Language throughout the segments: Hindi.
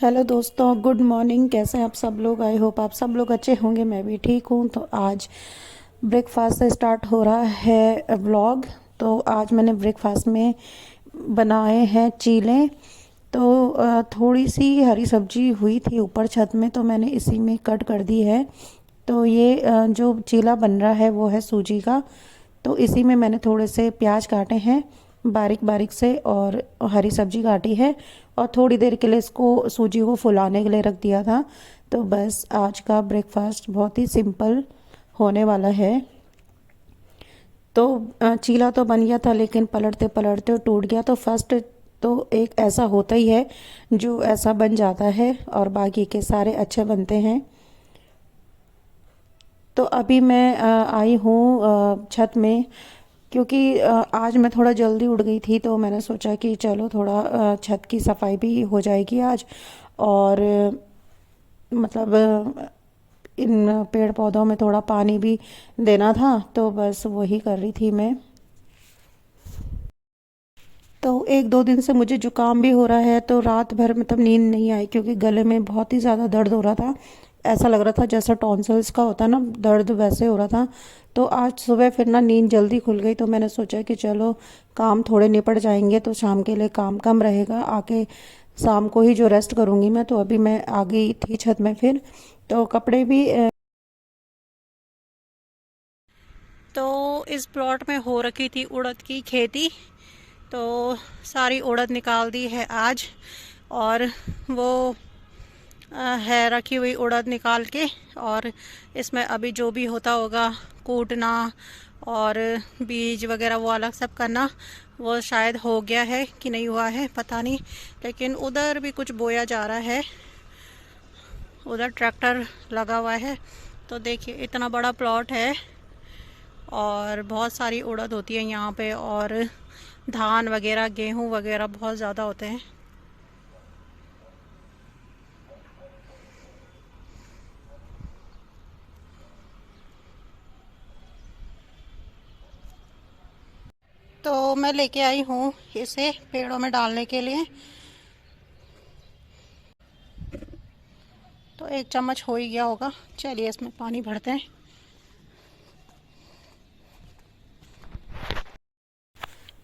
हेलो दोस्तों, गुड मॉर्निंग। कैसे हैं आप सब लोग? आई होप आप सब लोग अच्छे होंगे। मैं भी ठीक हूँ। तो आज ब्रेकफास्ट से स्टार्ट हो रहा है व्लॉग। तो आज मैंने ब्रेकफास्ट में बनाए हैं चीले। तो थोड़ी सी हरी सब्जी हुई थी ऊपर छत में, तो मैंने इसी में कट कर दी है। तो ये जो चीला बन रहा है वो है सूजी का। तो इसी में मैंने थोड़े से प्याज काटे हैं बारीक बारीक से, और हरी सब्जी काटी है, और थोड़ी देर के लिए इसको सूजी को फुलाने के लिए रख दिया था। तो बस आज का ब्रेकफास्ट बहुत ही सिंपल होने वाला है। तो चीला तो बन गया था, लेकिन पलटते पलटते टूट गया। तो फर्स्ट तो एक ऐसा होता ही है जो ऐसा बन जाता है, और बाकी के सारे अच्छे बनते हैं। तो अभी मैं आई हूँ छत में, क्योंकि आज मैं थोड़ा जल्दी उठ गई थी। तो मैंने सोचा कि चलो थोड़ा छत की सफाई भी हो जाएगी आज। और मतलब इन पेड़ पौधों में थोड़ा पानी भी देना था, तो बस वही कर रही थी मैं। तो एक दो दिन से मुझे जुकाम भी हो रहा है, तो रात भर मतलब नींद नहीं आई, क्योंकि गले में बहुत ही ज़्यादा दर्द हो रहा था। ऐसा लग रहा था जैसा टॉन्सिल्स का होता है ना दर्द, वैसे हो रहा था। तो आज सुबह फिर ना नींद जल्दी खुल गई, तो मैंने सोचा कि चलो काम थोड़े निपट जाएंगे, तो शाम के लिए काम कम रहेगा। आके शाम को ही जो रेस्ट करूँगी मैं। तो अभी मैं आ गई थी छत में फिर। तो कपड़े भी तो इस प्लॉट में हो रखी थी उड़द की खेती। तो सारी उड़द निकाल दी है आज। और वो है रखी हुई उड़द निकाल के। और इसमें अभी जो भी होता होगा, कूटना और बीज वगैरह वो अलग सब करना, वो शायद हो गया है कि नहीं हुआ है पता नहीं। लेकिन उधर भी कुछ बोया जा रहा है, उधर ट्रैक्टर लगा हुआ है। तो देखिए इतना बड़ा प्लॉट है, और बहुत सारी उड़द होती है यहाँ पे, और धान वगैरह गेहूँ वगैरह बहुत ज़्यादा होते हैं। तो मैं लेके आई हूँ इसे पेड़ों में डालने के लिए। तो एक चम्मच हो ही गया होगा। चलिए इसमें पानी भरते हैं।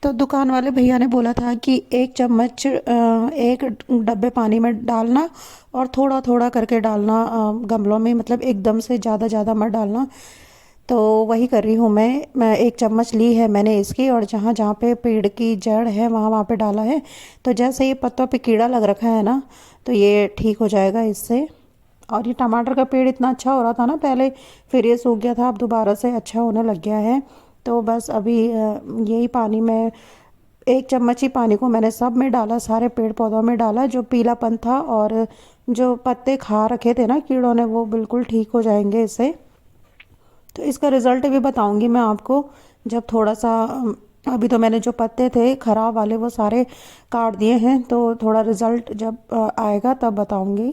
तो दुकान वाले भैया ने बोला था कि एक चम्मच एक डब्बे पानी में डालना, और थोड़ा थोड़ा करके डालना गमलों में, मतलब एकदम से ज़्यादा ज़्यादा मत डालना। तो वही कर रही हूँ मैं एक चम्मच ली है मैंने इसकी, और जहाँ जहाँ पे पेड़ की जड़ है वहाँ वहाँ पे डाला है। तो जैसे ये पत्तों पे कीड़ा लग रखा है ना, तो ये ठीक हो जाएगा इससे। और ये टमाटर का पेड़ इतना अच्छा हो रहा था ना पहले, फिर ये सूख गया था, अब दोबारा से अच्छा होने लग गया है। तो बस अभी यही पानी में एक चम्मच ही पानी को मैंने सब में डाला, सारे पेड़ पौधों में डाला। जो पीलापन था और जो पत्ते खा रखे थे ना कीड़ों ने, वो बिल्कुल ठीक हो जाएंगे इससे। तो इसका रिज़ल्ट भी बताऊंगी मैं आपको, जब थोड़ा सा अभी तो मैंने जो पत्ते थे ख़राब वाले वो सारे काट दिए हैं। तो थोड़ा रिज़ल्ट जब आएगा तब बताऊंगी।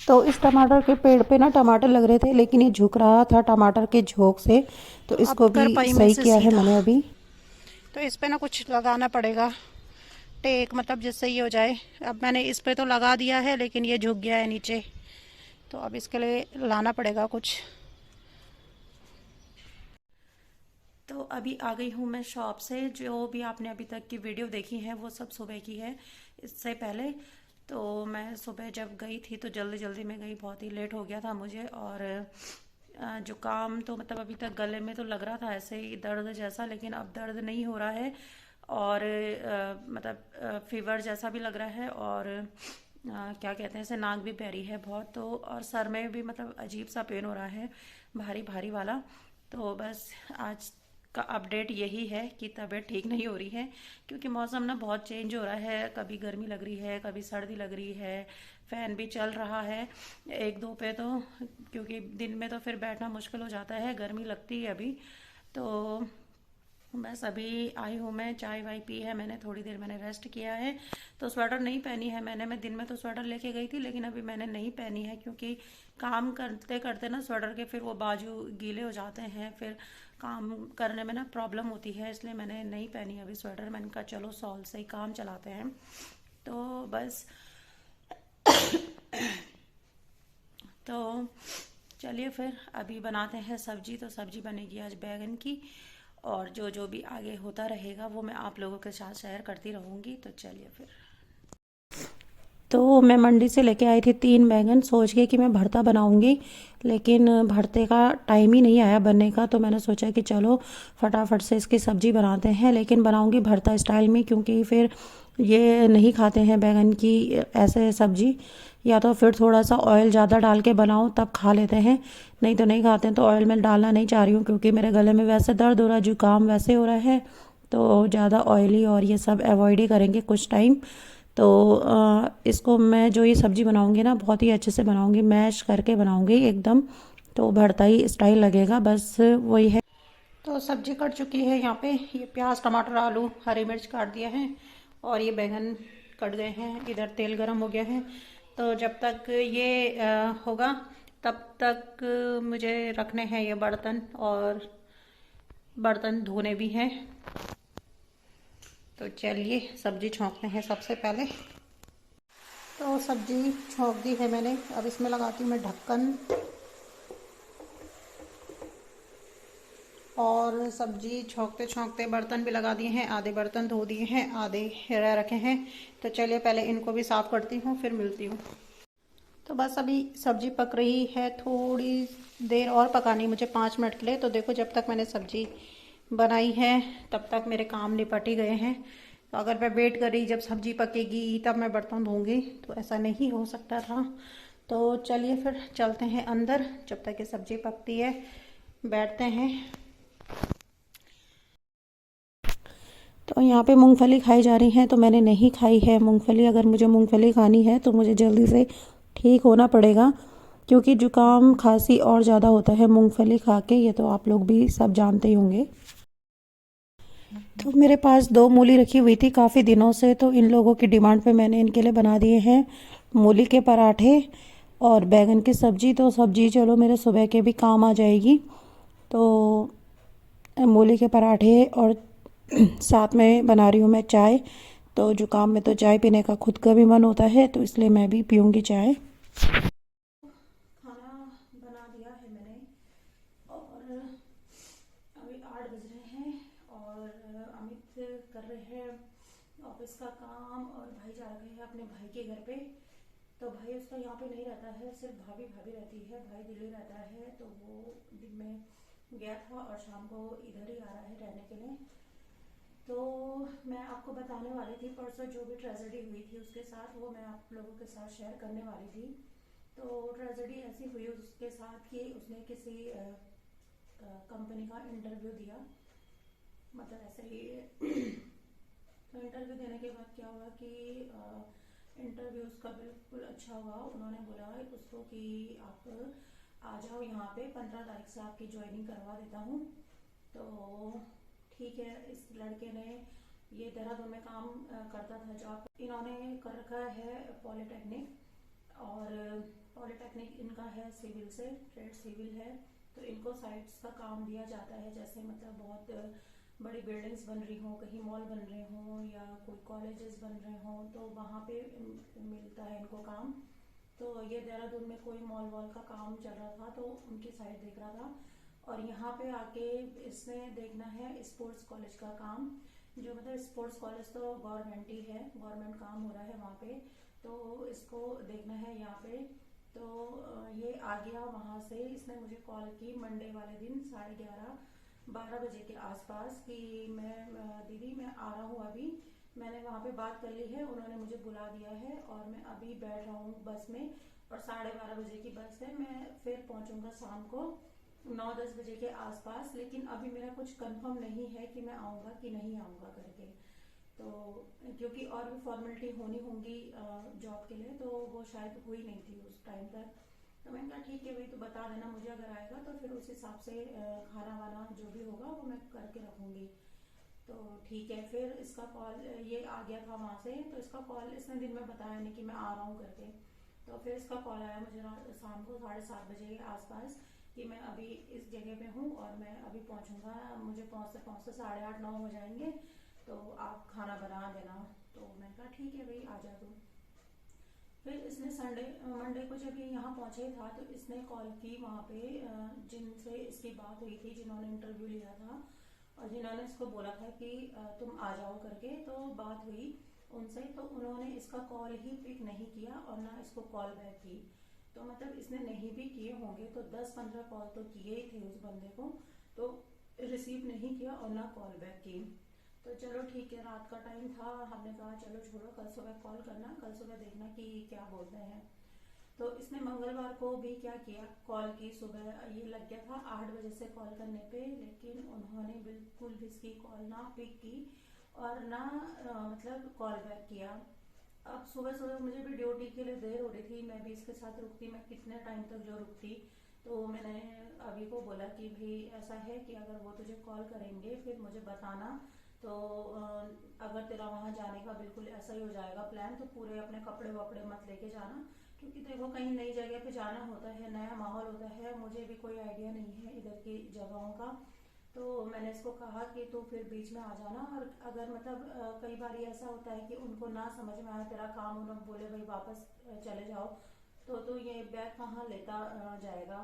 तो इस टमाटर के पेड़ पे ना टमाटर लग रहे थे, लेकिन ये झुक रहा था टमाटर के झोंक से। तो अब इसको भी कर पाई मैं सही इसे किया है सीधा मैंने अभी। तो इस पे ना कुछ लगाना पड़ेगा, टेक, मतलब जिससे ये हो जाए। अब मैंने इस पे तो लगा दिया है, लेकिन ये झुक गया है नीचे। तो अब इसके लिए लाना पड़ेगा कुछ। तो अभी आ गई हूँ मैं शॉप से। जो भी आपने अभी तक की वीडियो देखी है वो सब सुबह की है। इससे पहले तो मैं सुबह जब गई थी तो जल्दी जल्दी में गई, बहुत ही लेट हो गया था मुझे। और जुकाम तो मतलब अभी तक गले में तो लग रहा था ऐसे ही दर्द जैसा, लेकिन अब दर्द नहीं हो रहा है। और मतलब फीवर जैसा भी लग रहा है। और क्या कहते हैं इसे, नाक भी बहरी है बहुत। तो और सर में भी मतलब अजीब सा पेन हो रहा है, भारी भारी वाला। तो बस आज का अपडेट यही है कि तबीयत ठीक नहीं हो रही है, क्योंकि मौसम ना बहुत चेंज हो रहा है। कभी गर्मी लग रही है, कभी सर्दी लग रही है। फ़ैन भी चल रहा है एक दो पे तो, क्योंकि दिन में तो फिर बैठना मुश्किल हो जाता है, गर्मी लगती है अभी। तो बस अभी आई हूँ मैं, चाय वाय पी है मैंने, थोड़ी देर मैंने रेस्ट किया है। तो स्वेटर नहीं पहनी है मैंने। मैं दिन में तो स्वेटर लेके गई थी, लेकिन अभी मैंने नहीं पहनी है, क्योंकि काम करते करते ना स्वेटर के फिर वो बाजू गीले हो जाते हैं, फिर काम करने में ना प्रॉब्लम होती है। इसलिए मैंने नहीं पहनी अभी स्वेटर। मैंने कहा चलो सॉल से ही काम चलाते हैं। तो बस तो चलिए फिर अभी बनाते हैं सब्जी। तो सब्जी बनेगी आज बैगन की, और जो जो भी आगे होता रहेगा वो मैं आप लोगों के साथ शेयर करती रहूँगी। तो चलिए फिर। तो मैं मंडी से लेके आई थी 3 बैगन, सोच के कि मैं भरता बनाऊंगी, लेकिन भरते का टाइम ही नहीं आया बनने का। तो मैंने सोचा कि चलो फटाफट से इसकी सब्ज़ी बनाते हैं, लेकिन बनाऊंगी भरता स्टाइल में, क्योंकि फिर ये नहीं खाते हैं बैगन की ऐसे सब्ज़ी। या तो फिर थोड़ा सा ऑयल ज़्यादा डाल के बनाओ तब खा लेते हैं, नहीं तो नहीं खाते हैं। तो ऑयल में डालना नहीं चाह रही हूँ, क्योंकि मेरे गले में वैसे दर्द हो रहा है, जुकाम वैसे हो रहा है। तो ज़्यादा ऑयली और ये सब अवॉइड ही करेंगे कुछ टाइम। तो इसको मैं जो ये सब्ज़ी बनाऊंगी ना, बहुत ही अच्छे से बनाऊंगी, मैश करके बनाऊंगी एकदम। तो भरता ही स्टाइल लगेगा, बस वही है। तो सब्ज़ी कट चुकी है यहाँ पे। ये प्याज, टमाटर, आलू, हरी मिर्च काट दिया है, और ये बैंगन कट गए हैं। इधर तेल गरम हो गया है। तो जब तक ये होगा तब तक मुझे रखने हैं ये बर्तन, और बर्तन धोने भी हैं। तो चलिए सब्ज़ी छौंकते हैं सबसे पहले। तो सब्ज़ी छौंक दी है मैंने। अब इसमें लगाती हूँ मैं ढक्कन, और सब्ज़ी छौंकते छौंकते बर्तन भी लगा दिए हैं। आधे बर्तन धो दिए हैं, आधे रह रखे हैं। तो चलिए पहले इनको भी साफ़ करती हूँ, फिर मिलती हूँ। तो बस अभी सब्ज़ी पक रही है, थोड़ी देर और पकानी मुझे 5 मिनट के लिए। तो देखो जब तक मैंने सब्ज़ी बनाई है तब तक मेरे काम निपट ही गए हैं। तो अगर मैं वेट कर रही जब सब्ज़ी पकेगी तब मैं बर्तन धोऊंगी, तो ऐसा नहीं हो सकता था। तो चलिए फिर चलते हैं अंदर, जब तक ये सब्ज़ी पकती है बैठते हैं। तो यहाँ पे मूंगफली खाई जा रही हैं, तो मैंने नहीं खाई है मूंगफली। अगर मुझे मूंगफली खानी है तो मुझे जल्दी से ठीक होना पड़ेगा, क्योंकि जुकाम खांसी और ज़्यादा होता है मूंगफली खा के। ये तो आप लोग भी सब जानते ही होंगे। तो मेरे पास 2 मूली रखी हुई थी काफ़ी दिनों से, तो इन लोगों की डिमांड पे मैंने इनके लिए बना दिए हैं मूली के पराठे और बैगन की सब्ज़ी। तो सब्ज़ी चलो मेरे सुबह के भी काम आ जाएगी। तो मूली के पराठे, और साथ में बना रही हूँ मैं चाय। तो जुकाम में तो चाय पीने का खुद का भी मन होता है, तो इसलिए मैं भी पीऊँगी चाय। खाना बना दिया है मैंने, और अभी 8 बज रहे हैं, और अमित कर रहे हैं ऑफिस का काम, और भाई जा रहे हैं अपने भाई के घर पे। तो भाई उसका यहाँ पे नहीं रहता है, सिर्फ भाभी भाभी रहती है। भाई दिल्ली रहता है, तो वो दिन में गया था और शाम को इधर ही आ रहा है रहने के लिए। तो मैं आपको बताने वाली थी परसों जो भी ट्रेजेडी हुई थी उसके साथ, वो मैं आप लोगों के साथ शेयर करने वाली थी। तो ट्रेजेडी ऐसी हुई उसके साथ कि उसने किसी कंपनी का इंटरव्यू दिया, मतलब ऐसे ही। तो इंटरव्यू देने के बाद क्या हुआ कि इंटरव्यू उसका बिल्कुल अच्छा हुआ। उन्होंने बोला उसको कि आप आ जाओ यहाँ पे, 15 तारीख से आपकी ज्वाइनिंग करवा देता हूँ। तो ठीक है। इस लड़के ने ये देहरादून में काम करता था जॉब, इन्होंने कर रखा है पॉलिटेक्निक, और पॉलिटेक्निक इनका है सिविल से, ट्रेड सिविल है। तो इनको साइट्स का काम दिया जाता है, जैसे मतलब बहुत बड़ी बिल्डिंग्स बन रही हों, कहीं मॉल बन रहे हों, या कोई कॉलेजेस बन रहे हों, तो वहाँ पे मिलता है इनको काम। तो ये देहरादून में कोई मॉल वॉल का काम चल रहा था, तो उनकी साइट देख रहा था। और यहाँ पे आके इसने देखना है स्पोर्ट्स कॉलेज का काम, जो मतलब स्पोर्ट्स कॉलेज तो गवर्नमेंट ही है, गवर्नमेंट काम हो रहा है वहाँ पे। तो इसको देखना है यहाँ पे। तो ये आ गया वहाँ से। इसने मुझे कॉल की मंडे वाले दिन 11:30-12 बजे के आसपास कि मैं दीदी मैं आ रहा हूँ अभी। मैंने वहाँ पे बात कर ली है, उन्होंने मुझे बुला दिया है, और मैं अभी बैठ रहा हूँ बस में, और 12:30 बजे की बस है। मैं फिर पहुँचूँगा शाम को 9-10 बजे के आसपास, लेकिन अभी मेरा कुछ कंफर्म नहीं है कि मैं आऊँगा कि नहीं आऊँगा करके। तो क्योंकि और भी फॉर्मेलिटी होनी होंगी जॉब के लिए, तो वो शायद हुई नहीं थी उस टाइम तक। तो मैंने कहा ठीक है भाई, तो बता देना मुझे अगर आएगा, तो फिर उस हिसाब से खाना वाना जो भी होगा वो मैं करके रखूँगी। तो ठीक है। फिर इसका कॉल ये आ गया था वहाँ से, तो इसका कॉल इसने दिन में बताया नहीं कि मैं आ रहा हूँ करके। तो फिर इसका कॉल आया मुझे शाम को 7:30 बजे के आसपास कि मैं अभी इस जगह पे हूँ और मैं अभी पहुँचूँगा, मुझे पहुँचते पहुँचते 8:30-9 हो जाएंगे, तो आप खाना बना देना। तो मैंने कहा ठीक है भाई, आ जा तू। फिर इसने संडे मंडे को जब ये यहाँ पहुंचे था तो इसने कॉल की वहां पे जिनसे इसकी बात हुई थी, जिन्होंने इंटरव्यू लिया था और जिन्होंने इसको बोला था कि तुम आ जाओ करके, तो बात हुई उनसे, तो उन्होंने इसका कॉल ही पिक नहीं किया और ना इसको कॉल बैक की। तो मतलब इसने नहीं भी किए होंगे तो 10-15 कॉल तो किए ही थे उस बंदे को, तो रिसीव नहीं किया और ना कॉल बैक की। तो चलो ठीक है, रात का टाइम था, हमने कहा चलो छोड़ो, कल सुबह कॉल करना, कल सुबह देखना कि क्या बोलते हैं। तो इसने मंगलवार को भी क्या किया, कॉल की सुबह, ये लग गया था 8 बजे से कॉल करने पे, लेकिन उन्होंने बिल्कुल भी इसकी कॉल ना पिक की और ना मतलब कॉल बैक किया। अब सुबह सुबह मुझे भी ड्यूटी के लिए देर हो रही थी, मैं भी इसके साथ रुकती, मैं कितने टाइम तक जो रुकती। तो मैंने अभी को बोला कि भाई ऐसा है कि अगर वो तुझे कॉल करेंगे फिर मुझे बताना, तो अगर तेरा वहां जाने का बिल्कुल ऐसा ही हो जाएगा प्लान तो पूरे अपने कपड़े वपड़े मत लेके जाना, क्योंकि देखो कहीं नई जगह पे जाना होता है, नया माहौल होता है, मुझे भी कोई आइडिया नहीं है इधर की जगहों का। तो मैंने इसको कहा कि तू फिर बीच में आ जाना, और अगर मतलब कई बार ऐसा होता है कि उनको ना समझ में आए तेरा काम, उन्होंने बोले भाई वापस चले जाओ, तो ये बैग कहाँ लेता जाएगा।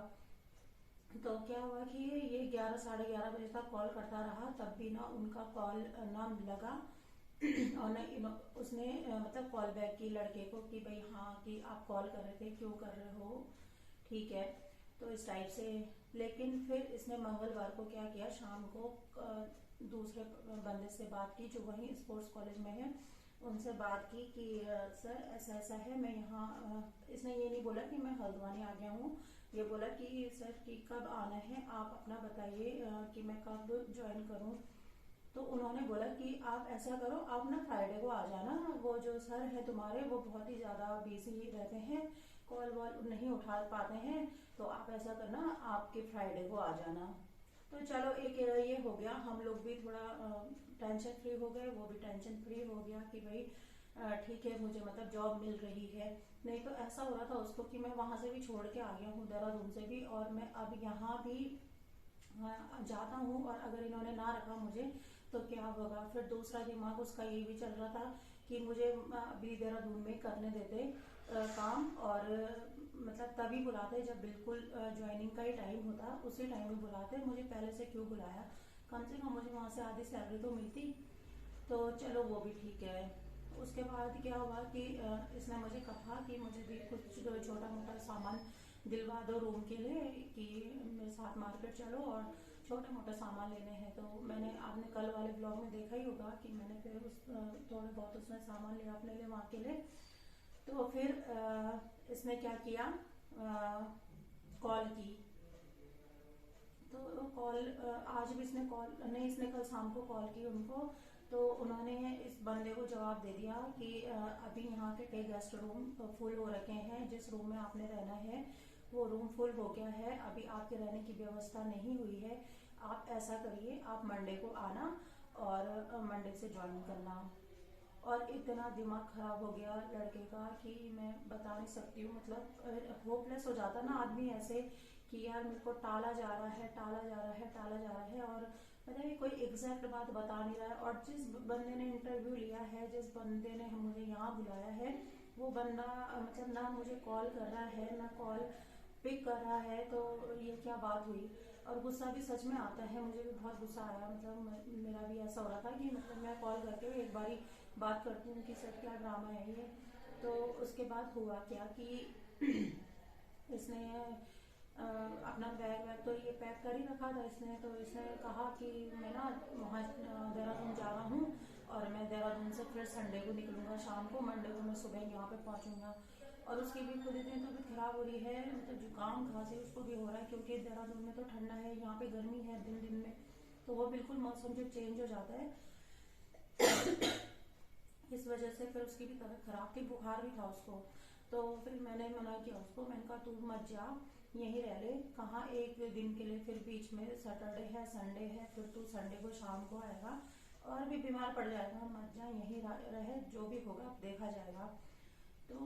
तो क्या हुआ कि ये 11-11:30 बजे तक कॉल करता रहा, तब भी ना उनका कॉल ना लगा और ना उसने मतलब कॉल बैक की लड़के को कि भाई हाँ कि आप कॉल कर रहे थे, क्यों कर रहे हो, ठीक है, तो इस टाइप से। लेकिन फिर इसने मंगलवार को क्या किया, शाम को दूसरे बंदे से बात की जो वहीं स्पोर्ट्स कॉलेज में है, उनसे बात की कि सर ऐसा ऐसा है, मैं यहाँ, इसने ये नहीं बोला कि मैं हल्द्वानी आ गया हूँ, ये बोला कि सर कि कब आना है आप अपना बताइए कि मैं कब ज्वाइन करूँ। तो उन्होंने बोला कि आप ऐसा करो, आप ना फ्राइडे को आ जाना, वो जो सर है तुम्हारे वो बहुत ही ज्यादा बिजी रहते हैं, कॉल वॉल नहीं उठा पाते हैं, तो आप ऐसा करना आपके फ्राइडे को आ जाना। तो चलो एक ये हो गया, हम लोग भी थोड़ा टेंशन फ्री हो गए, वो भी टेंशन फ्री हो गया कि भाई ठीक है मुझे मतलब जॉब मिल रही है। नहीं तो ऐसा हो रहा था उसको कि मैं वहां से भी छोड़ के आ गया हूँ, देहरादून से भी, और मैं अब यहाँ भी जाता हूँ और अगर इन्होंने ना रखा मुझे तो क्या होगा। फिर दूसरा दिमाग उसका ये भी चल रहा था कि मुझे अभी देहरादून में करने देते काम, और मतलब तभी बुलाते जब बिल्कुल ज्वाइनिंग का ही टाइम होता, उसी टाइम में बुलाते, मुझे पहले से क्यों बुलाया, कम से कम मुझे वहां से आधी सैलरी तो मिलती। तो चलो वो भी ठीक है। उसके बाद क्या हुआ कि इसने मुझे कहा कि मुझे भी कुछ छोटा मोटा सामान दिलवा दो रूम के लिए, कि मेरे साथ मार्केट चलो और छोटा मोटा सामान लेने हैं। तो मैंने, आपने कल वाले ब्लॉग में देखा ही होगा कि मैंने फिर उस थोड़े बहुत उसमें सामान लिया अपने लिए वहां के लिए। तो फिर इसने क्या किया, कॉल की। तो कॉल आज भी इसने कॉल नहीं, इसने कल शाम को कॉल की उनको, तो उन्होंने इस बंदे को जवाब दे दिया कि अभी यहाँ के कई गेस्ट रूम फुल हो रखे हैं, जिस रूम में आपने रहना है वो रूम फुल हो गया है, अभी आपके रहने की व्यवस्था नहीं हुई है, आप ऐसा करिए आप मंडे को आना और मंडे से ज्वाइन करना। और इतना दिमाग खराब हो गया लड़के का कि मैं बता नहीं सकती हूँ, मतलब होपलेस हो जाता ना आदमी ऐसे कि यार मेरे को टाला जा रहा है, टाला जा रहा है, टाला जा रहा है, और मतलब कोई एग्जैक्ट बात बता नहीं रहा है। और जिस बंदे ने इंटरव्यू लिया है, जिस बंदे ने मुझे यहाँ बुलाया है, वो बंदा मतलब ना मुझे कॉल कर रहा है ना कॉल पिक कर रहा है, तो ये क्या बात हुई। और गुस्सा भी सच में आता है, मुझे भी बहुत गुस्सा आया, मतलब मेरा भी ऐसा हो रहा था कि मतलब मैं कॉल करके एक बारी बात करती हूँ कि सर क्या ड्रामा है ये। तो उसके बाद हुआ क्या कि इसने अपना बैग वैग तो ये पैक कर ही रखा था इसने, तो इसने कहा कि मैं ना वहाँ देहरादून जा रहा हूँ और मैं देहरादून से फिर संडे को निकलूंगा शाम को, मंडे को मैं सुबह यहाँ पे पहुंचूंगा। और उसकी भी खुद इतनी तबीयत खराब हो रही है, मतलब जुकाम खांसी उसको भी हो रहा है, क्योंकि देहरादून में तो ठंडा है, यहाँ पे गर्मी है दिन दिन में, तो वो बिल्कुल मौसम जो चेंज हो जाता है इस वजह से फिर उसकी भी तबीयत खराब थी, बुखार भी था उसको। तो फिर मैंने मना किया उसको, मैंने कहा तू मत जा, यहीं रह ले, कहाँ एक दिन के लिए, फिर बीच में सैटरडे है संडे है, फिर तू संडे को शाम को आएगा और भी बीमार पड़ जाएगा, मत जा, यहीं रहे, जो भी होगा देखा जाएगा। तो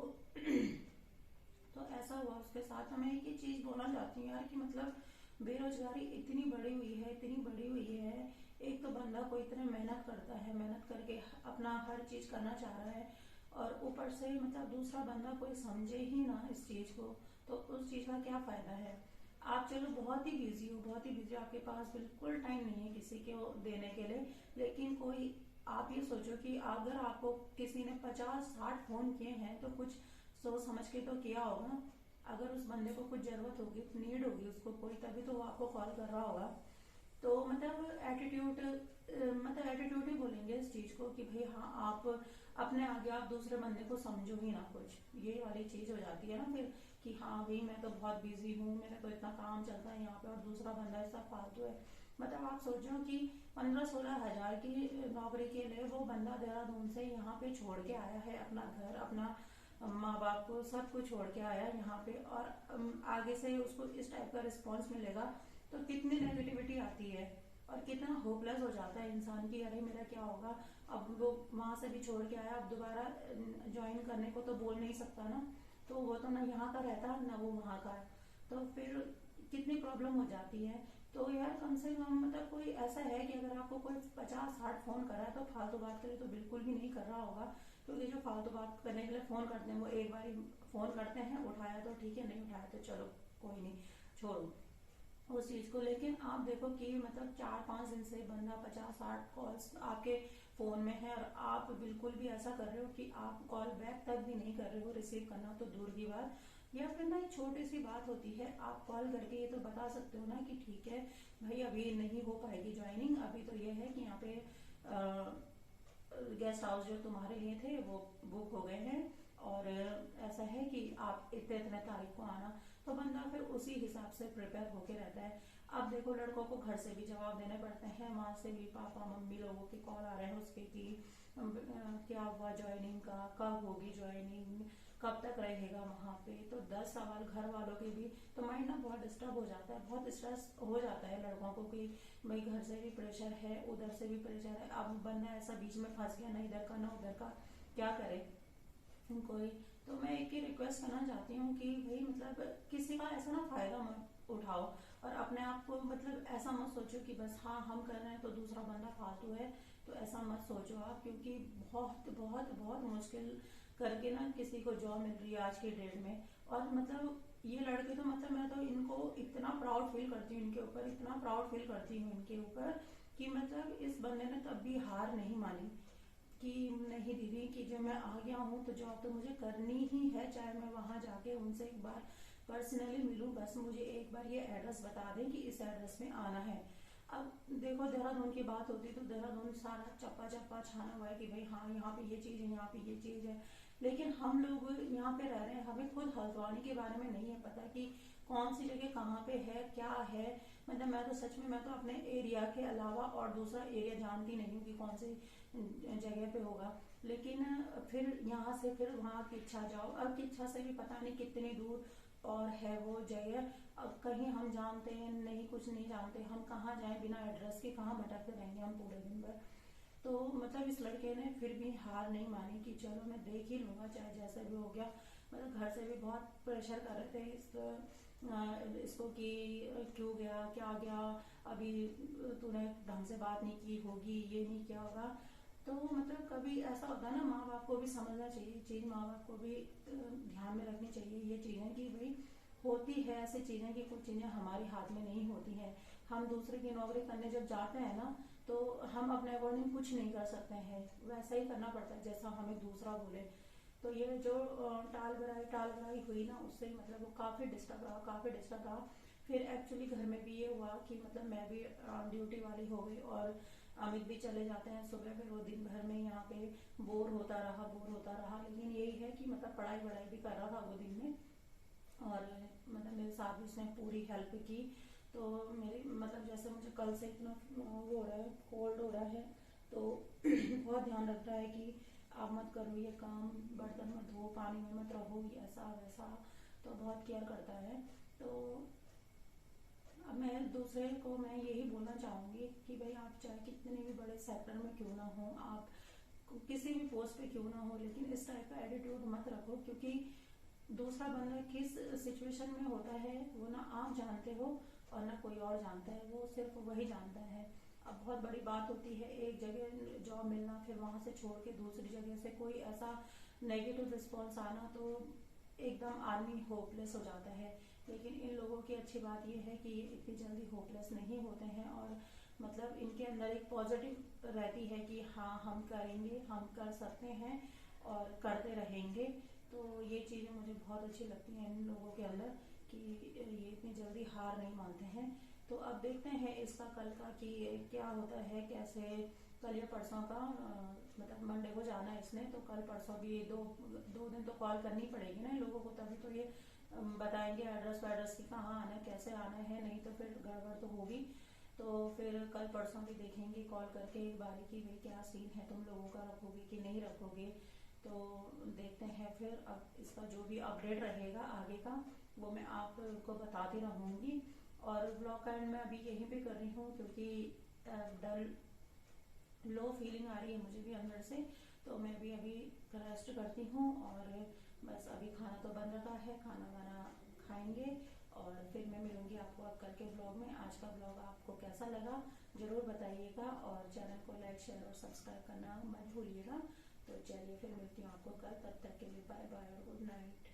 तो ऐसा हुआ उसके साथ। मैं एक ही चीज बोलना चाहती हूँ यार कि मतलब बेरोजगारी इतनी बढ़ी हुई है, इतनी बढ़ी हुई है। एक तो बंदा कोई इतना मेहनत करता है, मेहनत करके अपना हर चीज करना चाह रहा है, और ऊपर से मतलब दूसरा बंदा कोई समझे ही ना इस चीज को, तो उस चीज का क्या फायदा है। आप चलो बहुत ही बिजी हो, बहुत ही बिजी, आपके पास बिल्कुल टाइम नहीं है किसी के देने के लिए, लेकिन कोई, आप ये सोचो कि अगर आपको किसी ने 50-60 फोन किए हैं तो कुछ सोच समझ के तो किया होगा। अगर उस बंदे को कुछ जरूरत होगी, नीड होगी उसको कोई, तभी तो वो आपको कॉल कर रहा होगा। तो मतलब एटीट्यूड, मतलब एटीट्यूड ही बोलेंगे इस चीज को कि भाई हाँ, आप अपने आगे आप दूसरे बंदे को समझो ही ना कुछ, ये वाली चीज हो जाती है ना फिर, कि हाँ भाई मैं तो बहुत बिजी हूँ, मेरा तो इतना काम चलता है यहाँ पे, और दूसरा बंदा ऐसा फालतू है। मतलब आप सोचो कि 15-16 हजार की नौकरी के लिए वो बंदा देहरादून से यहाँ पे छोड़ के आया है अपना घर, अपना माँ बाप को, सब कुछ छोड़ के आया यहाँ पे, और आगे से उसको इस टाइप का रिस्पॉन्स मिलेगा तो कितनी नेगेटिविटी आती है, और कितना होपलेस हो जाता है इंसान की, अरे मेरा क्या होगा। अब वो वहां से भी छोड़ के आया, अब दोबारा ज्वाइन करने को तो बोल नहीं सकता ना, तो वो तो ना यहाँ का रहता ना वो वहां का, तो फिर कितनी प्रॉब्लम हो जाती है। तो यार कम से कम मतलब कोई ऐसा है कि अगर आपको कोई 50-60 फोन कर रहा है तो फालतू बात करे तो बिल्कुल भी नहीं कर रहा होगा, क्योंकि जो फालतू बात करने के लिए फोन करते हैं वो एक बार ही फोन करते हैं, उठाया तो ठीक है, नहीं उठाया तो चलो कोई नहीं, छोड़ो उस चीज को। लेकिन आप देखो कि मतलब 4-5 दिन से बंदा 50-60 कॉल्स आपके फोन में है, और आप बिल्कुल भी ऐसा कर रहे हो कि आप कॉल बैक तक भी नहीं कर रहे हो, रिसीव करना तो दूर की बात। या फिर ना एक छोटी सी बात होती है, आप कॉल करके ये तो बता सकते हो ना कि ठीक है भाई अभी नहीं हो पाएगी ज्वाइनिंग, अभी तो ये है कि यहाँ पे गेस्ट हाउस जो तुम्हारे लिए थे वो बुक हो गए हैं, और ऐसा है कि आप इतने इतने तारीख को आना, तो बंदा फिर उसी हिसाब से प्रिपेयर होके रहता है। अब देखो लड़कों को घर से भी जवाब देने पड़ते हैं, वहां से भी पापा मम्मी लोगों के कॉल आ रहे हैं उसके कि क्या हुआ ज्वाइनिंग का, कब होगी ज्वाइनिंग, कब तक रहेगा वहां पे, तो 10 सवाल घर वालों के भी, तो माइंड ना बहुत डिस्टर्ब हो जाता है, बहुत स्ट्रेस हो जाता है लड़कों को कि भाई घर से भी प्रेशर है, उधर से भी प्रेशर है, अब बंदा ऐसा बीच में फंस गया, ना इधर का ना उधर का, क्या करे कोई। तो मैं एक ही रिक्वेस्ट करना चाहती हूँ कि भाई मतलब किसी का ऐसा ना फायदा मत उठाओ, और अपने आप को मतलब ऐसा मत सोचो कि बस हाँ हम कर रहे हैं तो दूसरा बंदा फालतू है, तो ऐसा मत सोचो आप, क्योंकि बहुत बहुत बहुत मुश्किल करके ना किसी को जॉब मिल रही है आज की डेट में। और मतलब ये लड़के तो मतलब मैं तो इनको इतना प्राउड फील करती हूँ, इनके ऊपर इतना प्राउड फील करती हूँ इनके ऊपर, कि मतलब इस बंदे ने तब भी हार नहीं मानी कि नहीं दीदी कि जब मैं आ गया हूँ तो जॉब तो मुझे करनी ही है, चाहे मैं वहां जाके उनसे एक बार पर्सनली मिलूं, बस मुझे एक बार ये एड्रेस बता दें कि इस एड्रेस में आना है। अब देखो देहरादून की बात होती तो देहरादून सारा चप्पा चप्पा छाना हुआ है कि भाई हाँ यहाँ पे ये चीज है, यहाँ पे ये चीज है, लेकिन हम लोग यहाँ पे रह रहे हैं, हमें खुद हल्द्वानी के बारे में नहीं है पता कि कौन सी जगह कहाँ पे है क्या है। मतलब मैं तो सच में, मैं तो अपने एरिया के अलावा और दूसरा एरिया जानती नहीं हूँ कि कौन सी जगह पे होगा, लेकिन फिर यहाँ से फिर वहां किच्छा जाओ, अब किच्छा से भी पता नहीं कितनी दूर और है वो जगह, अब कहीं हम जानते हैं नहीं, कुछ नहीं जानते, हम कहाँ जाएं बिना एड्रेस के, कहाँ भटकते रहेंगे हम पूरे दिन भर। तो मतलब इस लड़के ने फिर भी हार नहीं मानी कि चलो मैं देख ही लूंगा चाहे जैसा भी हो गया। मतलब घर से भी बहुत प्रेशर कर रहे थे इसको कि क्यों गया क्या गया, अभी तूने ढंग से बात नहीं की होगी, ये नहीं किया होगा। तो मतलब कभी ऐसा होता है ना, माँ बाप को भी समझना चाहिए चीज, माँ बाप को भी ध्यान में रखनी चाहिए ये चीजें कि भाई होती है ऐसी चीजें कि कुछ चीजें हमारे हाथ में नहीं होती हैं। हम दूसरे की नौकरी करने जब जाते हैं ना तो हम अपने अकॉर्डिंग कुछ नहीं कर सकते हैं, वैसा ही करना पड़ता है जैसा हमें दूसरा बोले। तो ये जो टाल बड़ाई हुई ना, उससे मतलब वो काफी डिस्टर्ब रहा, काफी डिस्टर्ब रहा। फिर एक्चुअली घर में भी ये हुआ कि मतलब मैं भी ड्यूटी वाली हो गई, और अमित भी चले जाते हैं सुबह, फिर वो दिन भर में यहाँ पे बोर होता रहा, बोर होता रहा। लेकिन यही है कि मतलब पढ़ाई वढ़ाई भी कर रहा था वो दिन में, और मतलब मेरे साथ भी उसने पूरी हेल्प की। तो मेरी मतलब जैसे मुझे कल से इतना वो हो रहा है, कोल्ड हो रहा है, तो बहुत ध्यान रख रहा है कि आप मत करो ये काम, बर्तन मत धो, पानी में मत रहो, ऐसा वैसा, तो बहुत केयर करता है। तो अब मैं दूसरे को मैं यही बोलना चाहूंगी कि भाई आप चाहे कितने भी बड़े सेक्टर में क्यों ना हो, आप किसी भी पोस्ट पे क्यों ना हो, लेकिन इस टाइप का एटीट्यूड मत रखो, क्योंकि दूसरा बंदा किस सिचुएशन में होता है वो ना आप जानते हो और ना कोई और जानता है, वो सिर्फ वही जानता है। अब बहुत बड़ी बात होती है एक जगह जॉब मिलना, फिर वहां से छोड़ के दूसरी जगह से कोई ऐसा नेगेटिव रिस्पॉन्स आना तो एकदम आदमी होपलेस हो जाता है। लेकिन इन लोगों की अच्छी बात यह है कि ये इतनी जल्दी होपलेस नहीं होते हैं, और मतलब इनके अंदर एक पॉजिटिव रहती है कि हाँ हम करेंगे, हम कर सकते हैं और करते रहेंगे। तो ये चीजें मुझे बहुत अच्छी लगती हैं इन लोगों के अंदर कि ये इतनी जल्दी हार नहीं मानते हैं। तो अब देखते हैं इसका कल का कि क्या होता है, कैसे कल या परसों का मतलब मंडे को जाना है इसने, तो कल परसों भी दो दिन तो कॉल करनी पड़ेगी ना इन लोगों को, तभी तो ये बताएंगे एड्रेस वैड्रेस की कहाँ आना है, कैसे आना है, नहीं तो फिर गड़बड़ तो होगी। तो फिर कल परसों भी देखेंगे कॉल करके एक बारी की भाई क्या सीन है, तुम लोगों का रखोगे कि नहीं रखोगे। तो देखते हैं फिर अब इसका जो भी अपडेट रहेगा आगे का वो मैं आपको बताती रहूंगी। और ब्लॉग का एंड मैं अभी यहीं पे कर रही हूँ क्योंकि डल लो फीलिंग आ रही है मुझे भी अंदर से। तो मैं भी अभी रेस्ट करती हूँ और बस अभी खाना तो बन रखा है, खाना वाना खाएंगे और फिर मैं मिलूंगी आपको अब कल के ब्लॉग में। आज का ब्लॉग आपको कैसा लगा जरूर बताइएगा और चैनल को लाइक शेयर और सब्सक्राइब करना मत भूलिएगा। तो चलिए फिर मिलती हूँ आपको कल, तब तक के लिए बाय बाय और गुड नाइट।